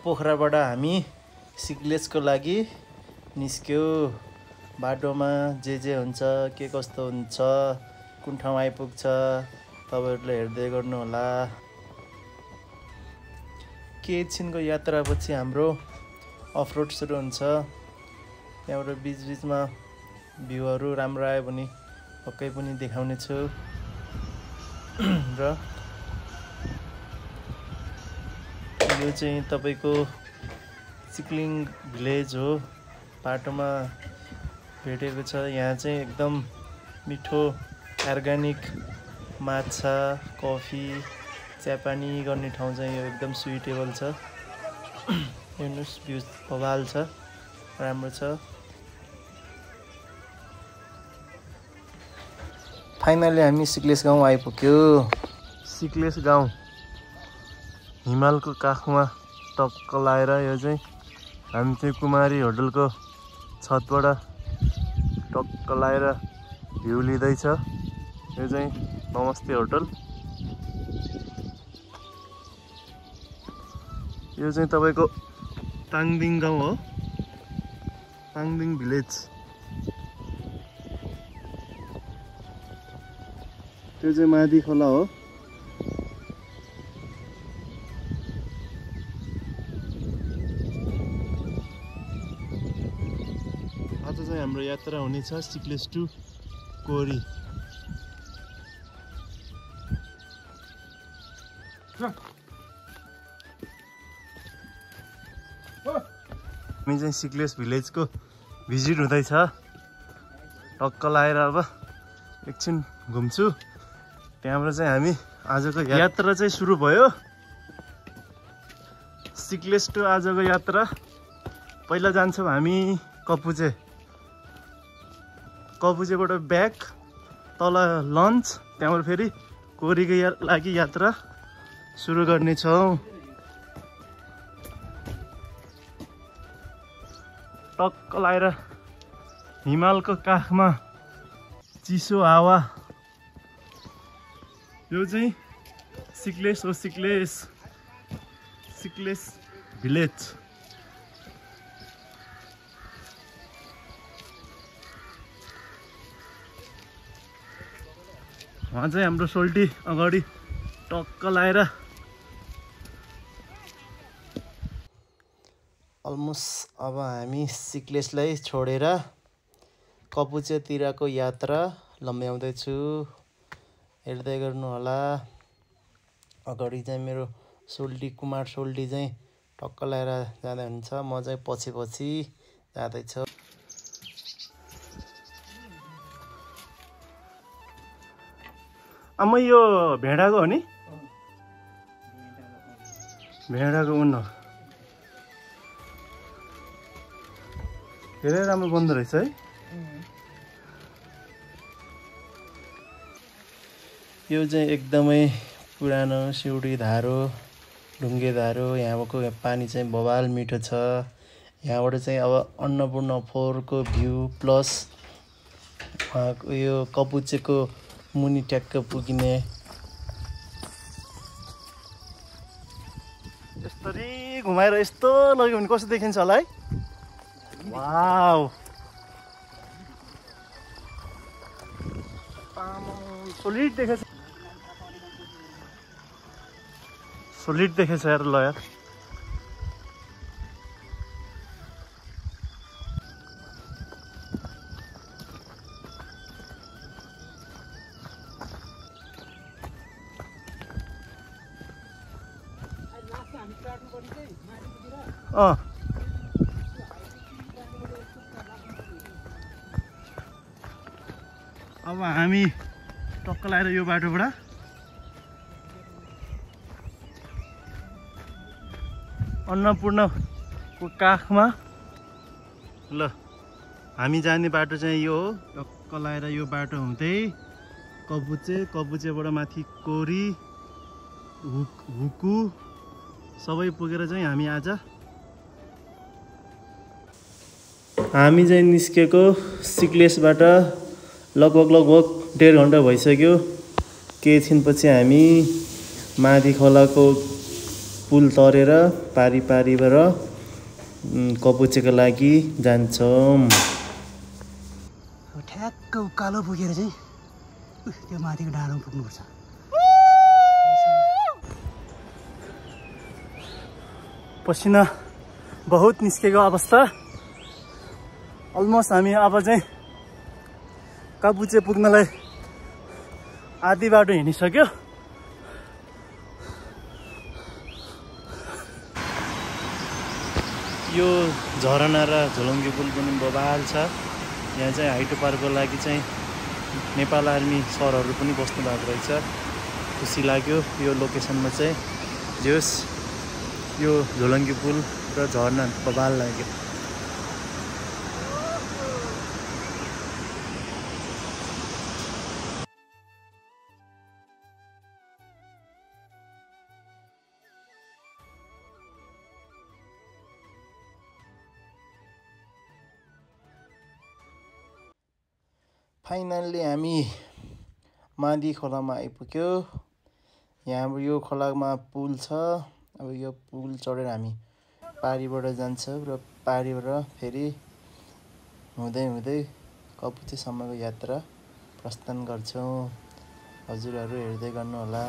पोखराबाट हामी सिक्लेसको लागि निस्क्यो। बाटोमा जे हुन्छ के कस्तो हुन्छ कुन ठाउँ आइपुग्छ तपाईहरुले हेर्दै गर्नु होला। के एकछिनको यात्रापछि हाम्रो अफरोड सुरु हुन्छ। त्यहाँबाट बीचबीचमा भ्यूहरु राम्रो आयो भने पक्कै पनि देखाउने छु। र यो चाहिँ तपाईको चिक्लिङ भिलेज हो। बाटोमा भेटेको छ। यहाँ चाहिँ एकदम मिठो अर्ग्यानिक माछा, कफी, चियापानी गर्ने ठाउँ चाहिँ यो एकदम सुइटेबल छ। हेर्नुस् भ्यू बवाल छ, राम्रो छ। फाइनली हामी सिक्लेस गाउँ आइपुग्यो। सिक्लेस गाउँ हिमालको काखमा टक्क लाएर यो चाहिँ हामी चाहिँ कुमारी होटलको छतबाट टक्क लाएर भ्यू लिँदैछ। यो चाहिँ नमस्ते होटल। यो चाहिँ तपाईको ताङदिङ गाउँ हो, ताङदिङ भिलेज। त्यो चाहिँ मादी खोला हो। आज चाहिँ हाम्रो यात्रा हुनेछ सिक्लेस टु कोरी। हामी चाहिँ सिक्लेस भिलेजको भिजिट हुँदैछ। टक्क लाएर अब एकछिन घुम्छु। त्यहाँबाट चाहिँ हामी आजको यात्रा चाहिँ सुरु भयो। सिक्लेस टु आजको यात्रा। पहिला जान्छौँ हामी कपुचे। कपुचेबाट ब्याक तल लन्च, त्यहाँबाट फेरि कोरीको लागि यात्रा सुरु गर्नेछौँ। टक्क लाएर हिमालको काखमा चिसो हावा। यो चाहिँ सिक्लेस हो, सिक्लेस भिलेज। वहाँ चाहिँ हाम्रो सोल्टी अगाडि टक्क लाएर अलमोस्ट अब हामी सिक्लेसलाई छोडेर कपुचेतिरको यात्रा लम्ब्याउँदैछु। हेर्दै गर्नु होला। अगाडि चाहिँ मेरो सोल्टी कुमार सोल्टी चाहिँ टक्क लाएर जाँदै हुन्छ। म चाहिँ पछि जाँदैछु। अम्म यो भेडाको हो नि? भेडाको ऊन हो। धेरै राम्रो बन्दो रहेछ है। यो चाहिँ एकदमै पुरानो सिउडी धारो, ढुङ्गे धारो। यहाँको पानी चाहिँ बवाल मिठो छ। यहाँबाट चाहिँ अब अन्नपूर्ण 4 को भ्यू प्लस यो कपुचेको मुनि ट्याक्क पुगिने। यस्तरी घुमाएर यस्तो लग्यो भने कस्तो देखिन्छ होला है। वाउ, सोलिड देखेछ, सोलिड देखेछ यार। ल यार अब हामी टक्क लाएर यो बाटोबाट अन्नपूर्णको काखमा। ल हामी जाने बाटो चाहिँ यो हो। टक्क लाएर यो बाटो हुँदै कपुचेबाट माथि कोरी, हुकु सबै पुगेर चाहिँ हामी चाहिँ निस्केको सिक्लेसबाट लगभग 1.5 घन्टा भइसक्यो। केही छिनपछि हामी माथि खोलाको पुल तरेर पारीबाट कपुचेको लागि जान्छौँ। ठ्याक्क उकालो पुगेर चाहिँ त्यो माथिको डाँडोमा पुग्नुपर्छ। पसिना बहुत निस्केको अवस्था। अलमोस्ट हामी अब चाहिँ कपुचे पुग्नलाई आधी बाटो हिँडिसक्यो। यो झरना र झोलङ्गी पुल पनि बबाल छ। यहाँ चाहिँ हाइटो पार्कको लागि चाहिँ नेपाल आर्मी सरहरू पनि बस्नु भएको रहेछ। खुसी लाग्यो यो लोकेसनमा चाहिँ। जोस् यो झोलङ्गी पुल र झरना बबाल लाग्यो। फाइनल्ली हामी मादी खोलामा आइपुग्यो। यहाँ यो खोलामा पुल छ। अब यो पुल चढेर हामी पारीबाट जान्छौँ र पारीबाट फेरि हुँदै हुँदै कपुचेसम्मको यात्रा प्रस्थान गर्छौँ। हजुरहरू हेर्दै गर्नुहोला।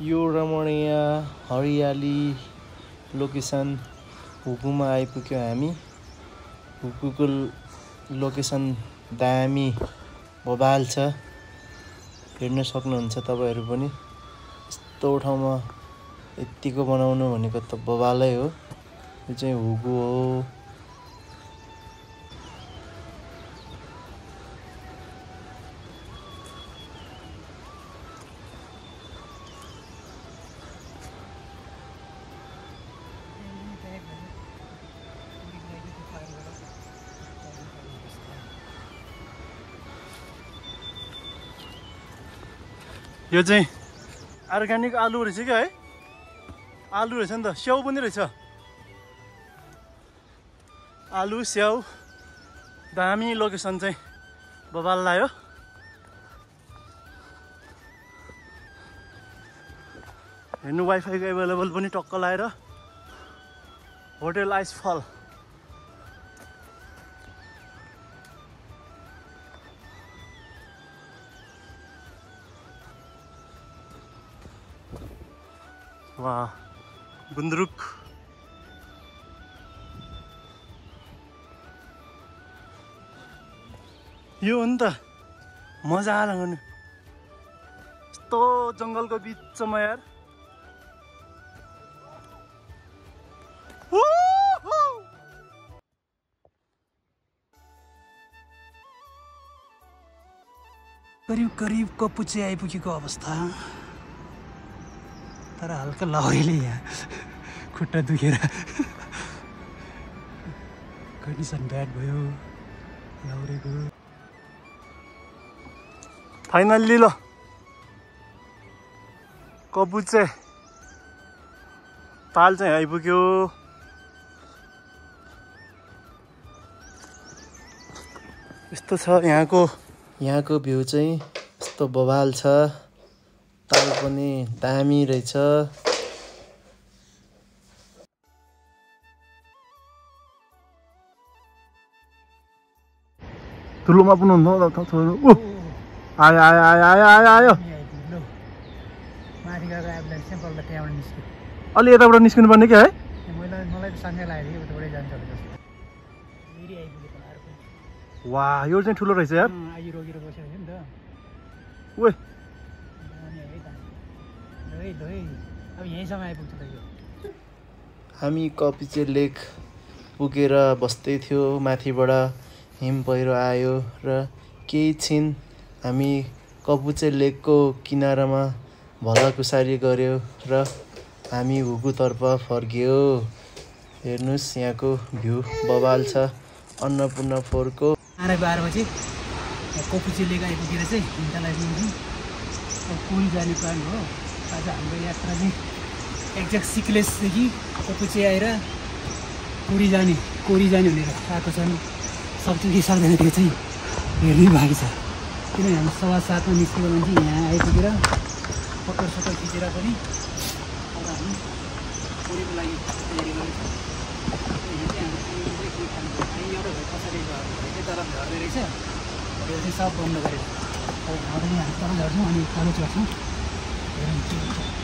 यो रमणीय हरियाली लोकेसन हुकुमा आइपुग्यो हामी। हुकुको लोकेसन दामी बबाल छ। हेर्न सक्नुहुन्छ तपाईँहरू पनि। यस्तो ठाउँमा यत्तिको बनाउनु भनेको त बबालै हो। यो चाहिँ हुकु हो। यो चाहिँ अर्ग्यानिक आलु रहेछ क्या है। आलु रहेछ नि त। स्याउ पनि रहेछ। आलु स्याउ दामी लोकेसन चाहिँ बबाल लाग्यो। हेर्नु वाइफाईको एभाइलेबल पनि टक्क लाएर। Hotel icefall. वाह गुन्द्रुक। यो हो नि त मजा लाग्नु। यस्तो जङ्गलको बिचमा यार। करिब करिब कपुचे आइपुगेको अवस्था। तर हल्का लहरीले यहाँ खुट्टा दुखेर कन्डिसन ब्याड भयो लहरीको। फाइनल्ली ल कपुचे ताल चाहिँ आइपुग्यो। यस्तो छ यहाँको भ्यू चाहिँ यस्तो बवाल छ। ताल पनि दामी रहेछ। ठुलोमा पनि हुँदो छोरो। आयो आयो आयो आयो आयो आयो। अलि यताबाट निस्किनु पर्ने क्या है। वाह यो चाहिँ ठुलो रहेछ यार। ओए अब यहीँसम्म आइपुग्छ त यो। हामी कपिचे लेक पुगेर बस्दै थियो। माथिबाट हिम पहिरो आयो र केही छिन हामी कपुचे लेकको किनारामा भलाकुसारी गऱ्यो र हामी हुगुतर्फ फर्कियो। हेर्नुहोस् यहाँको भ्यू बवाल छ। अन्नपूर्ण फोरको 12 बजे कपुचे लेक आइपुगेर चाहिँ हिँड्दा लाग्नु कोरी जाने प्लान हो। आज हाम्रो यात्रा चाहिँ एक्ज्याक्ट सिक्लेसदेखि कपुचे आएर कोरी जाने भनेर आएको छन्। सक्छ कि सक्दैन त्यो चाहिँ हेर्नै बाँकी छ। किनभने हामी 7:15 निस्केको मान्छे यहाँ आइपुगेर फोटो खिचेर पनि अब हामी कोरीको लागि तयारी गर्छौँ। यहाँ चाहिँ हाम्रो पछाडि तरफ झर्दै रहेछ। त्यो चाहिँ सब बन्द गरेर अब हामी तल झर्छौँ अनि तल चढ्छौँ। हेरौँ के हुन्छ।